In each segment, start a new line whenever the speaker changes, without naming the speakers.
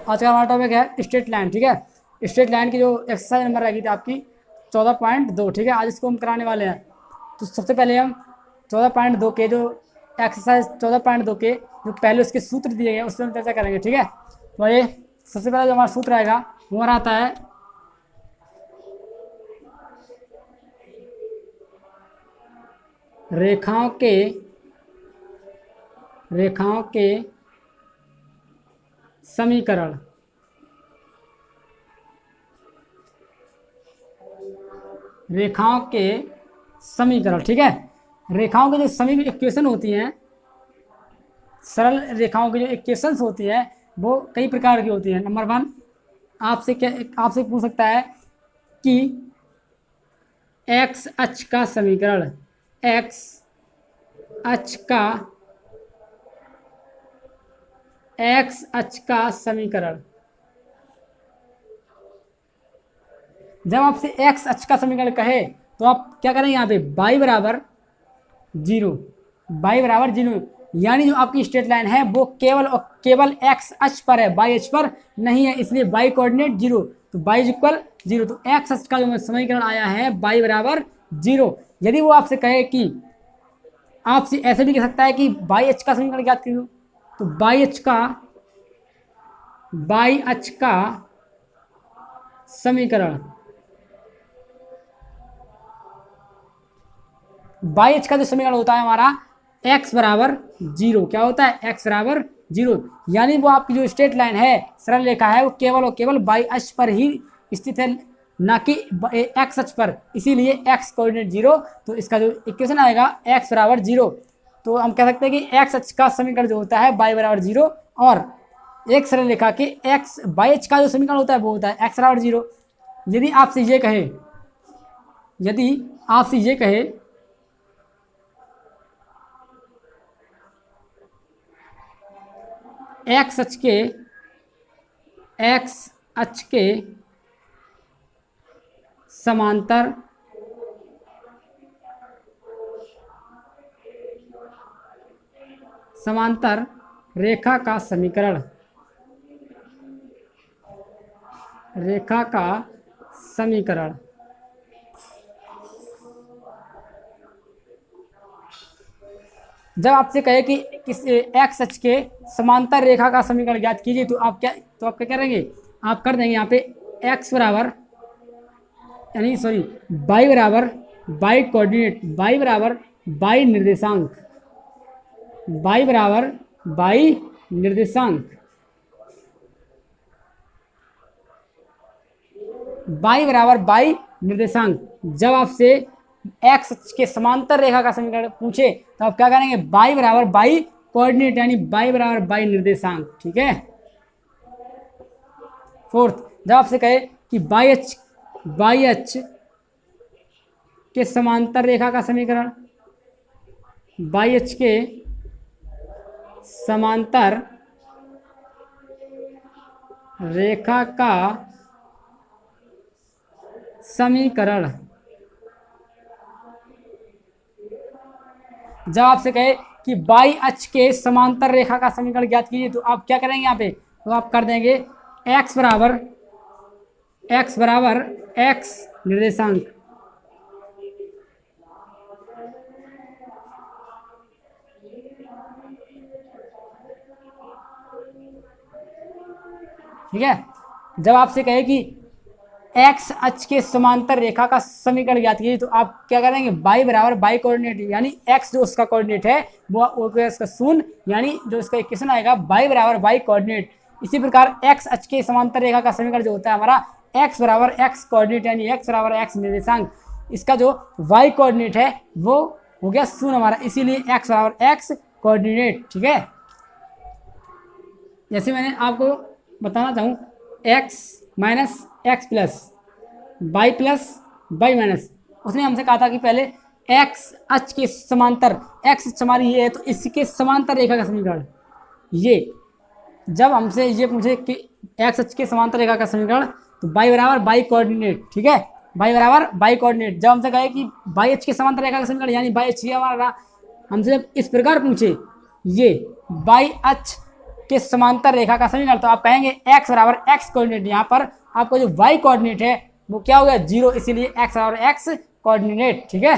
आज का हमारा टॉपिक है स्ट्रेट लाइन। ठीक है, स्ट्रेट लाइन की जो एक्सरसाइज नंबर रहेगी थी आपकी 14.2। ठीक है, आज इसको हम कराने वाले हैं। तो सबसे पहले हम 14.2 के जो एक्सरसाइज 14.2 के जो पहले उसके सूत्र दिए गए उससे हम चर्चा करेंगे। ठीक है, तो ये सबसे पहला जो हमारा सूत्र आएगा वो हमारा आता है रेखाओं के समीकरण। रेखाओं के समीकरण। ठीक है, रेखाओं के जो समीकरण इक्वेशन होती हैं, सरल रेखाओं की जो इक्वेशंस होती हैं वो कई प्रकार की होती हैं। नंबर 1 आपसे पूछ सकता है कि एक्स अक्ष का समीकरण, एक्स अक्ष का समीकरण। जब आपसे एक्स अक्ष का समीकरण कहे तो आप क्या करेंगे, यहाँ पे y बराबर 0, यानी जो आपकी स्ट्रेट लाइन है वो केवल और केवल एक्स अक्ष पर है, y अक्ष पर नहीं है, इसलिए y कोऑर्डिनेट 0, तो y इक्वल 0। तो एक्स अक्ष का जो समीकरण आया है y बराबर 0। यदि वो आपसे कहे कि आपसे ऐसे भी कह सकता है कि y अक्ष का समीकरण ज्ञात कीजिए, तो y अक्ष का समीकरण, y अक्ष का जो समीकरण होता है हमारा x बराबर 0। क्या होता है, x बराबर 0, यानी वो आपकी जो स्ट्रेट लाइन है, सरल रेखा है, वो केवल और केवल y अक्ष पर ही स्थित है, ना कि x अक्ष पर, इसीलिए x कोऑर्डिनेट 0। तो इसका जो इक्वेशन आएगा x बराबर 0। तो हम कह सकते हैं कि x अक्ष का समीकरण जो होता है y बराबर 0, और एक सरल रेखा के y अक्ष का जो समीकरण होता है वो होता है x बराबर 0। यदि आपसे ये कहे एक्स अक्ष के समांतर रेखा का समीकरण, जब आपसे कहे कि किस एक्स अक्ष के समांतर रेखा का समीकरण ज्ञात कीजिए, तो आप क्या करेंगे, आप कर देंगे यहाँ पे x बराबर y बराबर y कोऑर्डिनेट, y बराबर y निर्देशांक, y बराबर y निर्देशांक, y बराबर y निर्देशांक। जब आपसे एक्स अक्ष के समांतर रेखा का समीकरण पूछे तो आप क्या करेंगे, y बराबर y कोऑर्डिनेट, यानी y बराबर y निर्देशांक। ठीक है, फोर्थ, जब आपसे कहे कि y अक्ष के समांतर रेखा का समीकरण, y अक्ष के समांतर रेखा का समीकरण। जब आपसे कहे कि y अक्ष के समांतर रेखा का समीकरण ज्ञात कीजिए, तो आप क्या करेंगे यहाँ पे, तो आप कर देंगे x बराबर x निर्देशांक, ठीक है। जब आपसे कहे कि एक्स अक्ष के समांतर रेखा का समीकरण ज्ञात कीजिए, तो आप क्या करेंगे, y बराबर y कोऑर्डिनेट, यानी x जो उसका कोऑर्डिनेट है वो इसका 0, यानी जो इसका इक्वेशन आएगा y बराबर y कोऑर्डिनेट। इसी प्रकार x अक्ष के समांतर रेखा का समीकरण जो होता है हमारा x बराबर x कोऑर्डिनेट, यानी x बराबर x निर्देशांक, इसका जो y कोऑर्डिनेट है वो हो गया 0 हमारा, इसीलिए x बराबर x कोऑर्डिनेट। ठीक है, जैसे मैंने आपको बताना चाहूँ x minus x plus y minus, उसने हमसे कहा था कि पहले x अक्ष के समांतर, x हमारी ये है तो इसके समांतर रेखा का समीकरण, ये जब हमसे ये पूछे कि x अक्ष के समांतर रेखा का समीकरण, तो y बराबर y कोऑर्डिनेट। ठीक है, y बराबर y कोऑर्डिनेट। जब हमसे कहे कि y अक्ष के समांतर रेखा का समीकरण, यानी y अक्ष हमारा, हमसे जब इस प्रकार पूछे ये y अक्ष के समांतर रेखा का समीकरण, तो आप कहेंगे x बराबर x कोऑर्डिनेट, यहाँ पर आपको जो y कोऑर्डिनेट है वो क्या हो गया 0, इसीलिए x बराबर x कोऑर्डिनेट। ठीक है,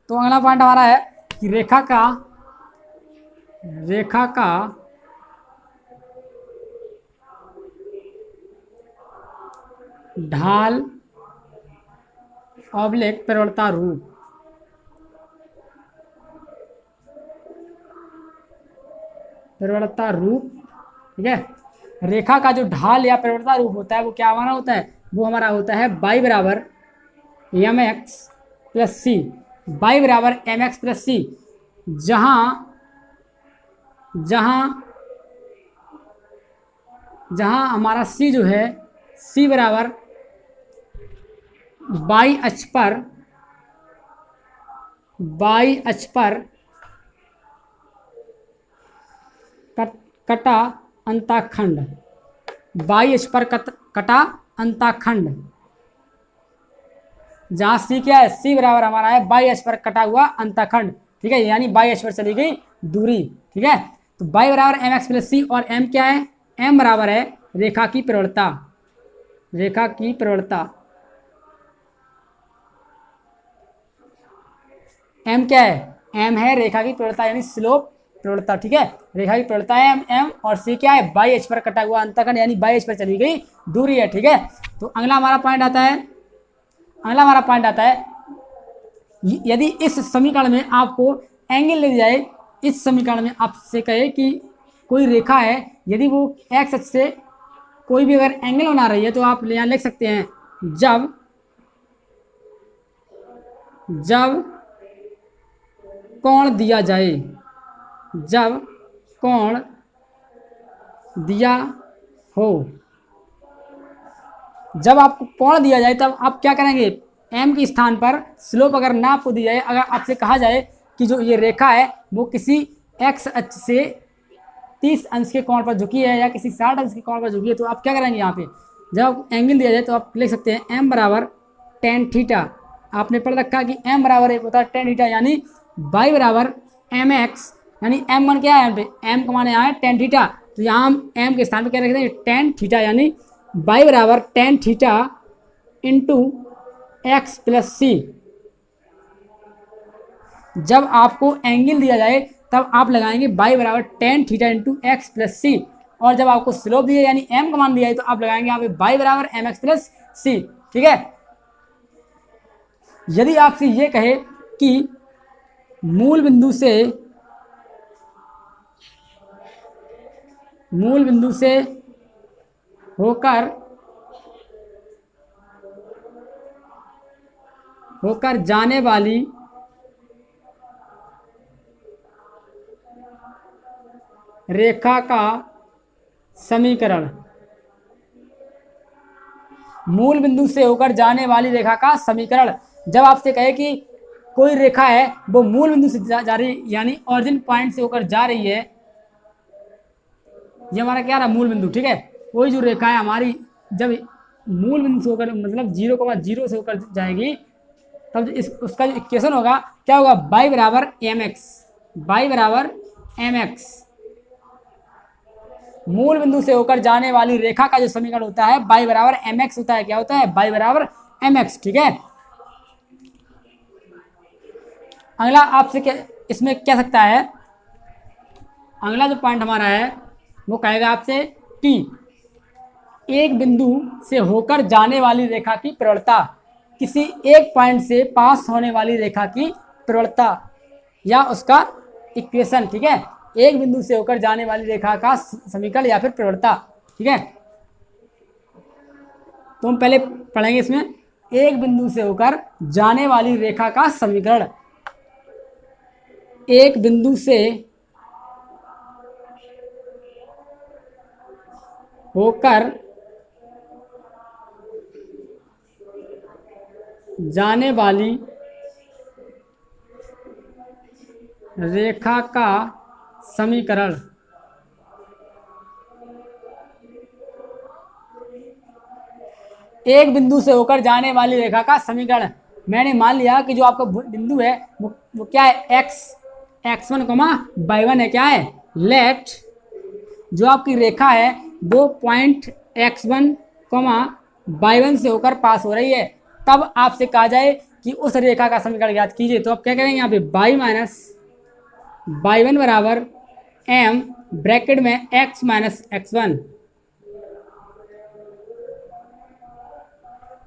तो अगला पॉइंट हमारा है कि रेखा का ढाल ऑब्लिक प्रवणता रूप, ठीक है। रेखा का जो ढाल या प्रवणता रूप होता है वो क्या हमारा होता है, वो हमारा होता है y बराबर mx प्लस सी, y बराबर mx प्लस सी, जहां हमारा c जो है c बराबर y अक्ष पर कटा अंताखंड, y अक्ष पर कटा अंताखंड, जहां c क्या है, c बराबर हमारा है y अक्ष पर कटा हुआ अंताखंड। ठीक है, यानी y अक्ष पर चली गई दूरी। ठीक है, तो y बराबर mx प्लस सी, और m क्या है, m बराबर है रेखा की प्रवणता, m क्या है, m है रेखा की प्रवणता यानी स्लोप प्रवणता। ठीक है, रेखा की प्रवणता है m, और c क्या है, y अक्ष पर कटा हुआ अंतःखंड यानी y अक्ष पर चली गई दूरी है। ठीक है, तो अगला हमारा पॉइंट आता है यदि इस समीकरण में आपको एंगल ले जाए, इस समीकरण में आपसे कहे कि कोई रेखा है, यदि वो x अक्ष से कोई भी अगर एंगल बना रही है तो आप यहाँ लिख सकते हैं जब कोण दिया जाए, जब कोण दिया हो, जब आपको कोण दिया जाए तब आप क्या करेंगे, m के स्थान पर स्लोप अगर ना आपको दी जाए, अगर आपसे कहा जाए कि जो ये रेखा है वो किसी x अक्ष से 30 अंश के कोण पर झुकी है या किसी 60 अंश के कोण पर झुकी है, तो आप क्या करेंगे, यहाँ पे जब एंगल दिया जाए तो आप लिख सकते हैं m बराबर टेन थीटा। आपने पढ़ रखा कि m बराबर एक होता है टेन थीटा, यानी y बराबर mx, यानी m मान क्या है यहाँ पे, m का मान यहाँ है टेन थीटा, तो यहाँ हम m के स्थान पर क्या रखते हैं टेन थीटा, यानी y बराबर tan theta into X plus C. जब आपको एंगल दिया जाए तब आप लगाएंगे y बराबर tan theta into X plus C, और जब आपको स्लोप दिया यानी m का मान दिया है तो आप लगाएंगे यहाँ पे y बराबर एम एक्स प्लस सी। ठीक है, यदि आपसे ये कहे कि मूल बिंदु से होकर जाने वाली रेखा का समीकरण, मूल बिंदु से होकर जाने वाली रेखा का समीकरण, जब आपसे कहे कि कोई रेखा है वो मूल बिंदु से जा रही यानी ओरिजिन पॉइंट से होकर जा रही है, ये हमारा क्या रहा मूल बिंदु। ठीक है, कोई जो रेखा है हमारी जब मूल बिंदु से होकर मतलब 0,0 से होकर जाएगी तब उसका जो इक्वेशन होगा क्या होगा, y बराबर एम एक्स, मूल बिंदु से होकर जाने वाली रेखा का जो समीकरण होता है y बराबर एम एक्स होता है, क्या होता है y बराबर एम एक्स। ठीक है, अगला आपसे क्या इसमें कह सकता है, अगला जो पॉइंट हमारा है वो कहेगा आपसे कि एक बिंदु से होकर जाने वाली रेखा की प्रवणता, किसी एक पॉइंट से पास होने वाली रेखा की प्रवणता या उसका इक्वेशन। ठीक है, एक बिंदु से होकर जाने वाली रेखा का समीकरण या फिर प्रवणता। ठीक है, तो हम पहले पढ़ेंगे इसमें एक बिंदु से होकर जाने वाली रेखा का समीकरण, एक बिंदु से होकर जाने वाली रेखा का समीकरण, एक बिंदु से होकर जाने वाली रेखा का समीकरण। मैंने मान लिया कि जो आपका बिंदु है वो क्या है x1 कॉमा y1 है, क्या है, लेट जो आपकी रेखा है वो पॉइंट x1 कॉमा y1 से होकर पास हो रही है, तब आपसे कहा जाए कि उस रेखा का समीकरण ज्ञात कीजिए। तो आप क्या करेंगे यहाँ पे y माइनस y1 बराबर m ब्रैकेट में x माइनस x1।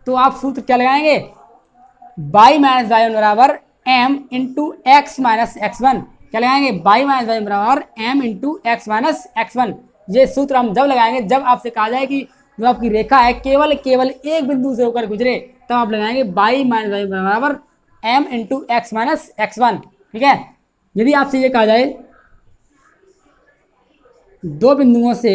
तो आप सूत्र क्या लगाएंगे, y माइनस y1 बराबर m into x minus x1। क्या लगाएंगे, y माइनस y1 बराबर m into x minus x1। ये सूत्र हम जब लगाएंगे जब आपसे कहा जाए कि जो आपकी रेखा है केवल एक बिंदु से होकर गुजरे, तब आप लगाएंगे y माइनस y1 बराबर m into x minus x1। ठीक है। यदि आपसे ये कहा जाए दो बिंदुओं से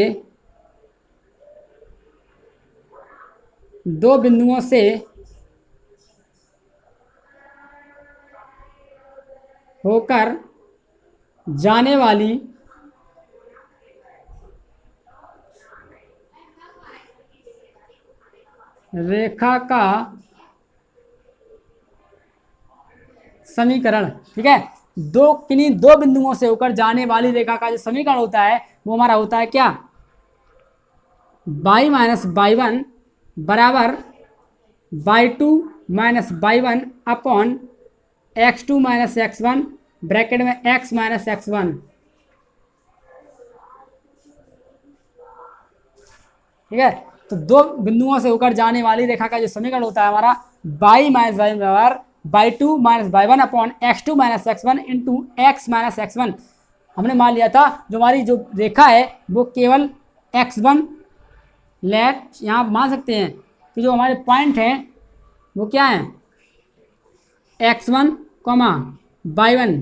होकर जाने वाली रेखा का समीकरण, ठीक है, किन्हीं दो बिंदुओं से होकर जाने वाली रेखा का जो समीकरण होता है वो हमारा होता है क्या, y माइनस y1 बराबर y2 minus y1 upon x2 minus x1 bracket में x माइनस x1। ठीक है। तो दो बिंदुओं से होकर जाने वाली रेखा का जो समीकरण होता है हमारा y माइनस y1 बराबर y2 minus y1 upon x2 minus x1 into x minus x1। हमने मान लिया था जो हमारी जो रेखा है वो केवल x1, लेट यहाँ आप मान सकते हैं कि जो हमारे पॉइंट हैं वो क्या है, x1 कॉमा y1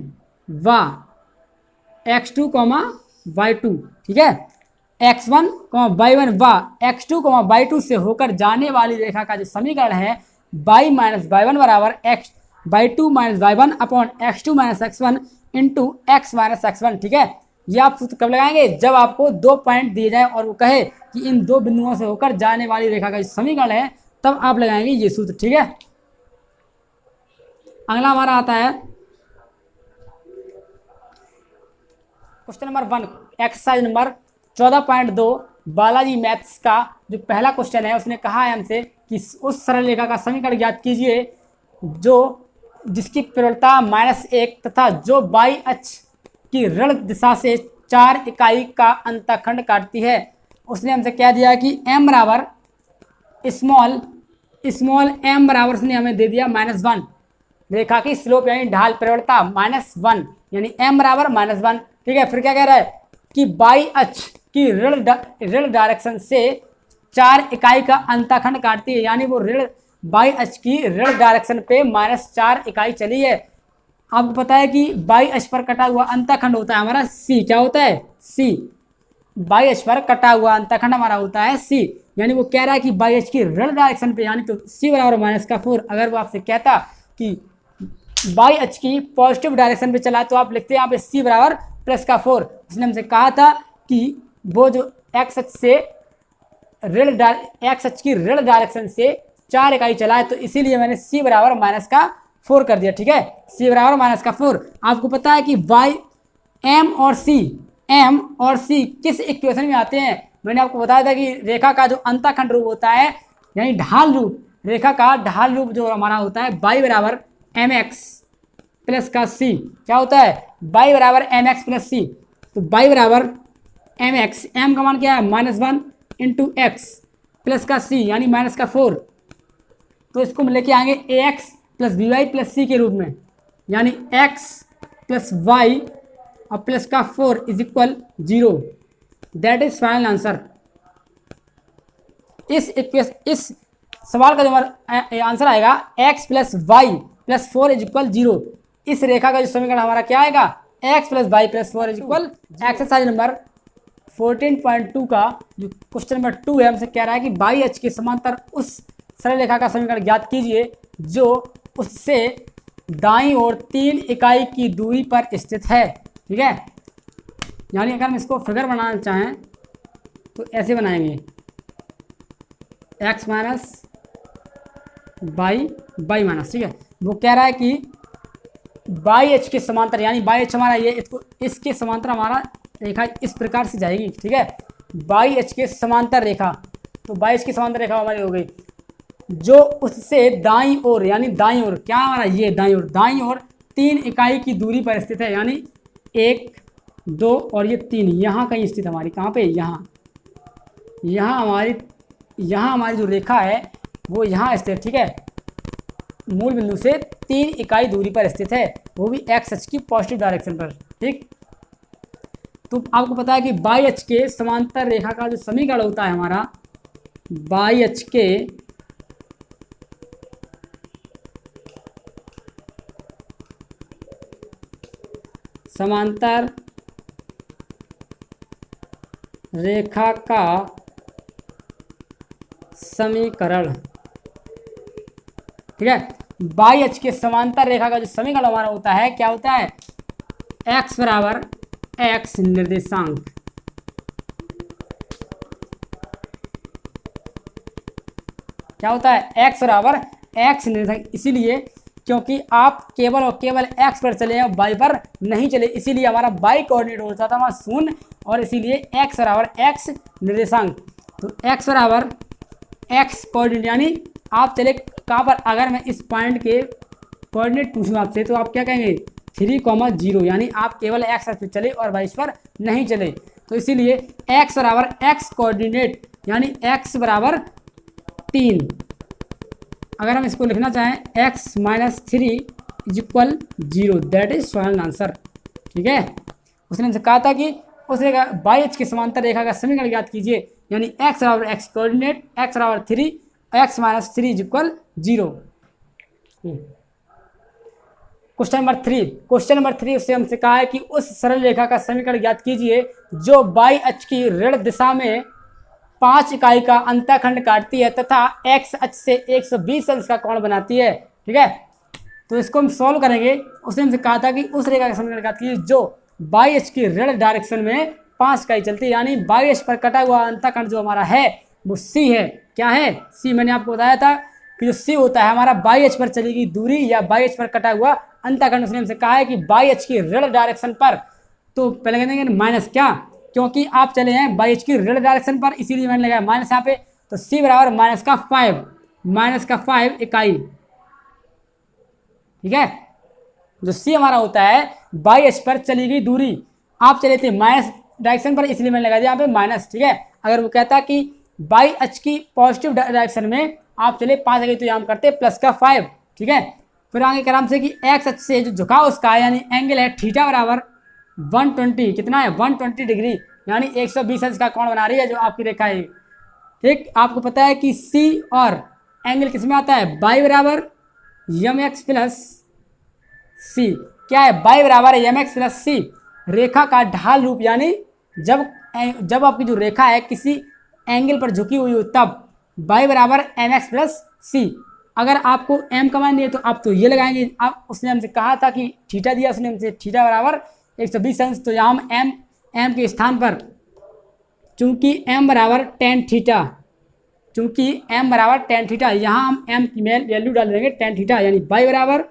व x2 कॉमा y2। ठीक है। x1 y1 व x2 y2 से होकर जाने वाली रेखा का जो समीकरण है y माइनस y1 बराबर y2 minus y1 upon x2 minus x1 into x minus x1। ठीक है। ये आप सूत्र कब लगाएंगे, जब आपको दो पॉइंट दिए जाए और वो कहे कि इन दो बिंदुओं से होकर जाने वाली रेखा का जो समीकरण है तब आप लगाएंगे ये सूत्र। ठीक है। अगला हमारा आता है question number 1, exercise number 14.2 Balaji maths का जो पहला क्वेश्चन है उसने कहा है हमसे कि उस सरल रेखा का समीकरण ज्ञात कीजिए जो जिसकी प्रवणता -1 तथा जो बाई अक्ष की ऋण दिशा से 4 इकाई का अंतःखंड काटती है। उसने हमसे क्या दिया कि m बराबर स्मॉल m बराबर उसने हमें दे दिया -1, रेखा की स्लोप यानी ढाल प्रवणता -1 यानी m बराबर -1। ठीक है। फिर क्या कह रहा है कि बाई अक्ष की ऋण डायरेक्शन से 4 इकाई का अंतःखंड काटती है, यानी वो बाई अक्ष की ऋण डायरेक्शन पे -4 इकाई चली है। आपको पता है कि बाई अक्ष पर कटा हुआ अंतःखंड होता है हमारा C। क्या होता है, C। बाई अक्ष पर कटा हुआ अंतःखंड हमारा होता है C, यानी वो कह रहा है कि बाई अक्ष की ऋण डायरेक्शन पे, यानी तो C बराबर -4। अगर वो आपसे कहता कि बाई अक्ष की पॉजिटिव डायरेक्शन पे चला तो आप लिखते हैं यहाँ पे C बराबर +4। उसने हमसे कहा था कि वो जो x अक्ष की ऋण डायरेक्शन से 4 इकाई चला है, तो इसीलिए मैंने C बराबर -4 कर दिया। ठीक है। C बराबर -4। आपको पता है कि M और C किस इक्वेशन में आते हैं। मैंने आपको बताया था कि रेखा का जो अंतःखंड रूप होता है यानी ढाल रूप, रेखा का ढाल रूप जो हमारा होता है y बराबर mx प्लस का c। क्या होता है, y बराबर mx प्लस c। तो y बराबर mx, m का मान क्या है -1 इंटू एक्स प्लस का c यानी -4। तो इसको हम लेके आएंगे ax plus by plus c के रूप में, यानी x प्लस y और प्लस का 4 is equal 0। That is final answer. इस सवाल का जो हमारा आंसर आएगा x plus Y plus 4 is equal 0। इस रेखा का जो समीकरण हमारा क्या आएगा, x plus Y plus 4 is equal. Exercise number 14.2 का जो क्वेश्चन नंबर 2 है, हमसे कह रहा है कि बाई अक्ष के समांतर उस सरल रेखा का समीकरण ज्ञात कीजिए जो उससे दाईं ओर 3 इकाई की दूरी पर स्थित है। ठीक है। यानी अगर हम इसको फिगर बनाना चाहें तो ऐसे बनाएंगे, x माइनस बाई माइनस। ठीक है। वो कह रहा है कि बाई एच के समांतर, यानी बाई एच हमारा ये, इसको इसके समांतर हमारा रेखा इस प्रकार से जाएगी, ठीक है। बाई एच के समांतर रेखा, तो बाई एच की समांतर रेखा हमारी हो गई जो उससे दाईं ओर, यानी दाईं ओर क्या हमारा ये दाईं ओर 3 इकाई की दूरी पर स्थित है, यानी 1 2 और ये 3 यहाँ कहीं स्थित हमारी, कहाँ पे, यहाँ हमारी जो रेखा है वो यहाँ स्थित, ठीक है। मूल बिंदु से 3 इकाई दूरी पर स्थित है, वो भी एक्स अक्ष की पॉजिटिव डायरेक्शन पर, ठीक। तो आपको पता है कि बाई अक्ष के समांतर रेखा का जो समीकरण होता है हमारा, बाई अक्ष के समांतर रेखा का समीकरण, ठीक है। बाई अक्ष के समांतर रेखा का जो समीकरण हमारा होता है, क्या होता है, x बराबर x निर्देशांक, क्या होता है, x बराबर x निर्देशांक। इसीलिए क्योंकि आप केवल और केवल x पर चले हैं, y पर नहीं चले, इसीलिए हमारा y कोऑर्डिनेट होता था हमारा 0, और इसीलिए x बराबर x निर्देशांक। तो x बराबर x कोऑर्डिनेट, यानी आप चले कहाँ पर, अगर मैं इस पॉइंट के कोऑर्डिनेट पूछूं आपसे तो आप क्या कहेंगे, 3,0, यानी आप केवल x पर चले और y पर नहीं चले। तो इसीलिए x बराबर x कोऑर्डिनेट, यानी x बराबर 3। अगर हम इसको लिखना चाहें x minus 3 equal 0, that is final answer, ठीक है। उसने हमसे कहा था कि उसने कहा बाई एच की समांतर रेखा का समीकरण ज्ञात कीजिए, यानी x बराबर x कोऑर्डिनेट, x बराबर 3, x minus 3 equal 0। Question number 3 उससे हमसे कहा है कि उस सरल रेखा का समीकरण ज्ञात कीजिए जो बाई अक्ष की ऋण दिशा में 5 इकाई का अंतःखंड काटती है तथा x अक्ष से 120 अंश का कोण बनाती है, ठीक है। तो इसको हम सॉल्व करेंगे। उसने हमसे कहा था कि उस रेखा का समीकरण ज्ञात कीजिए जो बाई अक्ष की ऋण डायरेक्शन में 5 इकाई चलती है, यानी बाई अक्ष पर कटा हुआ अंतःखंड जो हमारा है वो C है। क्या है, C। मैंने आपको बताया था कि जो C होता है हमारा बाई अक्ष पर चलेगी दूरी या बाई अक्ष पर कटा हुआ अंतःखंड। उसने हमसे कहा है कि बाई अक्ष की ऋण डायरेक्शन पर, तो पहले कह देंगे माइनस, क्या, क्योंकि आप चले हैं बाई अक्ष की ऋण डायरेक्शन पर, इसीलिए मैंने लगाया माइनस यहाँ पे। तो C बराबर माइनस का 5 इकाई, ठीक है। जो C हमारा होता है बाई अक्ष पर चली गई दूरी, आप चले थे माइनस डायरेक्शन पर, इसलिए मैंने लगा दिया यहाँ पे माइनस, ठीक है। अगर वो कहता कि बाई अक्ष की पॉजिटिव डायरेक्शन में आप चले 5 इकाई, तो यहाँ हम करते प्लस का 5, ठीक है। फिर आगे कराम से कि एक्स अक्ष से जो झुकाव उसका है, यानी एंगल है थीटा बराबर 120, कितना है, 120 डिग्री, यानी 120 अंश का कोण बना रही है जो आपकी रेखा है, ठीक। आपको पता है कि C और एंगल किस में आता है, बाई बराबर mx प्लस C। क्या है, बाई बराबर mx प्लस C। रेखा का ढाल रूप, यानी जब आपकी जो रेखा है किसी एंगल पर झुकी हुई हो तब बाई बराबर mx प्लस C। अगर आपको m का मान दिए तो आप तो ये लगाएंगे। आप उसने हमसे कहा था कि थीटा दिया, उसने हमसे थीटा बराबर 120 अंश, तो यहाँ हम m के स्थान पर चूंकि m बराबर tan थीटा, यहाँ हम m की वैल्यू डाल देंगे tan थीटा, यानी बाई बराबर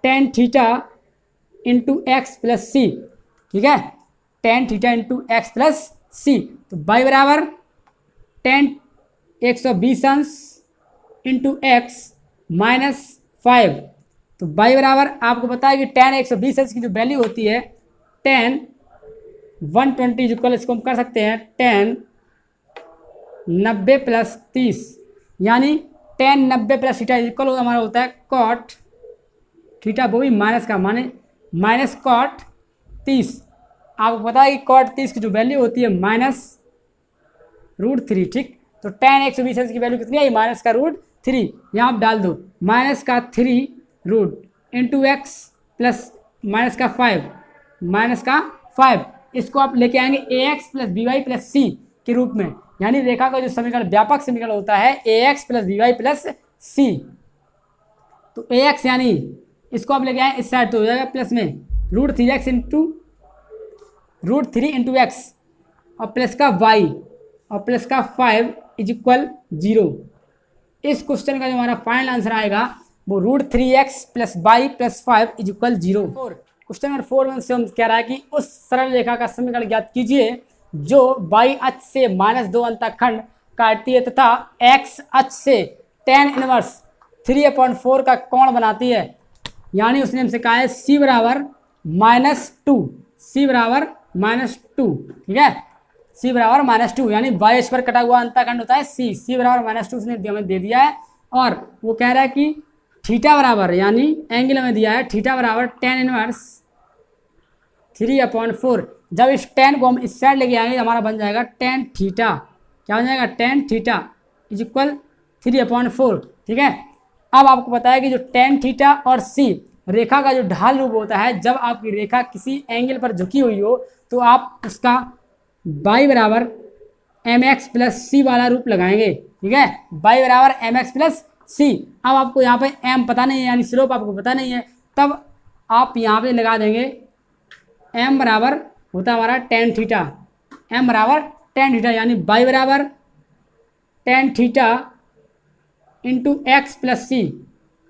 tan theta into X plus C, ठीक है, tan theta into X plus C. तो बाई बराबर tan 120 अंश इंटू एक्स माइनस 5। तो बाई बराबर आपको पता है कि tan 120 अंश की जो वैल्यू होती है tan 120 इक्वल, इसको हम कर सकते हैं tan 90 प्लस 30, यानी tan 90 प्लस थीटा इक्वल हमारा होता है cot थीटा, वो भी माइनस का, माने माइनस cot 30। आपको पता है कि cot 30 की जो वैल्यू होती है माइनस √3, ठीक। तो tan 120 अंश की वैल्यू कितनी आई, माइनस का √3, यहाँ आप डाल दो माइनस का 3 root into X plus minus का 5, इसको आप लेके आएंगे ax plus by plus c के रूप में, यानी रेखा का जो समीकरण व्यापक समीकरण होता है ax plus by plus c। तो ax यानी इसको आप लेके आए इस साइड, तो हो जाएगा प्लस में √3 इंटू एक्स और प्लस का y और प्लस का 5 इज इक्वल 0। इस क्वेश्चन का जो हमारा फाइनल आंसर आएगा वो √3x plus Y plus 5 is equal 0। Question number 4 से हम कह रहा है कि उस सरल रेखा का समीकरण ज्ञात कीजिए जो y अक्ष से -2 अंतखंड काटती है तथा x अक्ष से tan इनवर्स 3/4 का कोण बनाती है। यानी उसने हमसे कहा है c बराबर -2, c बराबर -2, ठीक है, c बराबर -2 यानी y अक्ष पर कटा हुआ अंतखंड होता है c बराबर -2 उसने हमें दे दिया है। और वो कह रहा है कि थीटा बराबर यानी एंगल में दिया है थीटा बराबर tan इनवर्स 3/4। जब इस tan को हम इस साइड लेके आएंगे हमारा बन जाएगा tan थीटा, क्या बन जाएगा tan थीटा इज इक्वल 3/4, ठीक है। अब आपको पता है कि जो tan थीटा और c रेखा का जो ढाल रूप होता है, जब आपकी रेखा किसी एंगल पर झुकी हुई हो तो आप उसका y बराबर mx प्लस c वाला रूप लगाएंगे, ठीक है, y बराबर mx प्लस c। अब आपको यहाँ पे m पता नहीं है यानी स्लोप आपको पता नहीं है, तब आप यहाँ पे लगा देंगे m बराबर होता है हमारा tan थीटा, m बराबर tan थीटा यानी y बराबर tan theta into X plus C.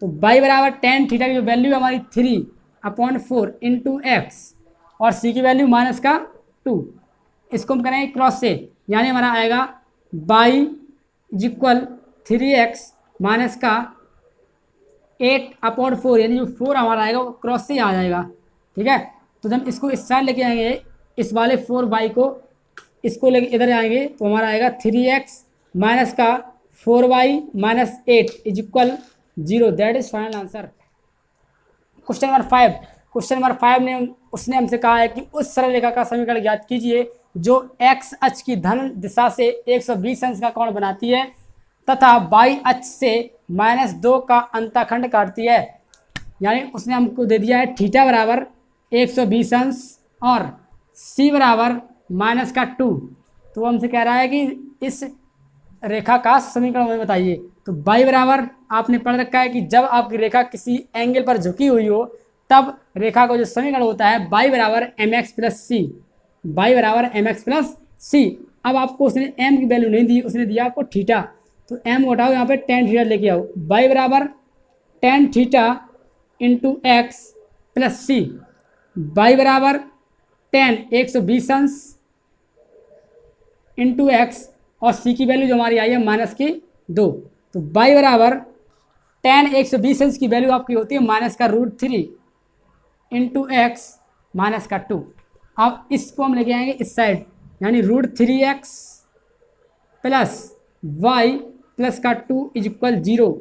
तो y बराबर tan थीटा की जो वैल्यू है हमारी 3/4 इंटू एक्स और c की वैल्यू -2। इसको हम करेंगे क्रॉस से, यानी हमारा आएगा y is equal 3x minus का 8/4 यानी जो 4 हमारा आएगा वो क्रॉस से आ जाएगा, ठीक है। तो जब इसको इस साइड लेके आएंगे इस वाले 4y को इसको लेके इधर आएंगे तो हमारा आएगा 3x माइनस का 4y minus 8 is equal 0। That is final answer. Question number 5 ने उसने हमसे कहा है कि उस सरल रेखा का समीकरण ज्ञात कीजिए जो x अक्ष की धन दिशा से 120 अंश का कोण बनाती है तथा y अक्ष से -2 का अंतखंड काटती है। यानी उसने हमको दे दिया है थीटा बराबर 120 अंश और c बराबर -2। तो हमसे कह रहा है कि इस रेखा का समीकरण हमें बताइए। तो y बराबर आपने पढ़ रखा है कि जब आपकी रेखा किसी एंगल पर झुकी हुई हो तब रेखा का जो समीकरण होता है y बराबर mx प्लस सी, y बराबर mx प्लस सी। अब आपको उसने m की वैल्यू नहीं दी, उसने दिया आपको थीटा, तो m उठाओ यहाँ पे tan थीटा लेके आओ, y बराबर tan theta into X plus C, y बराबर tan 120 अंश इंटू एक्स और c की वैल्यू जो हमारी आई है -2। तो y बराबर tan 120 अंश की वैल्यू आपकी होती है -√3 इंटू एक्स -2। अब इसको हम लेके आएंगे इस साइड यानी √3x प्लस y प्लस का 2 is equal 0।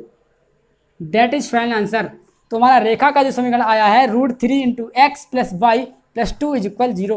That is final answer. तो हमारा रेखा का जो समीकरण आया है √3 into X plus Y plus 2 is equal 0।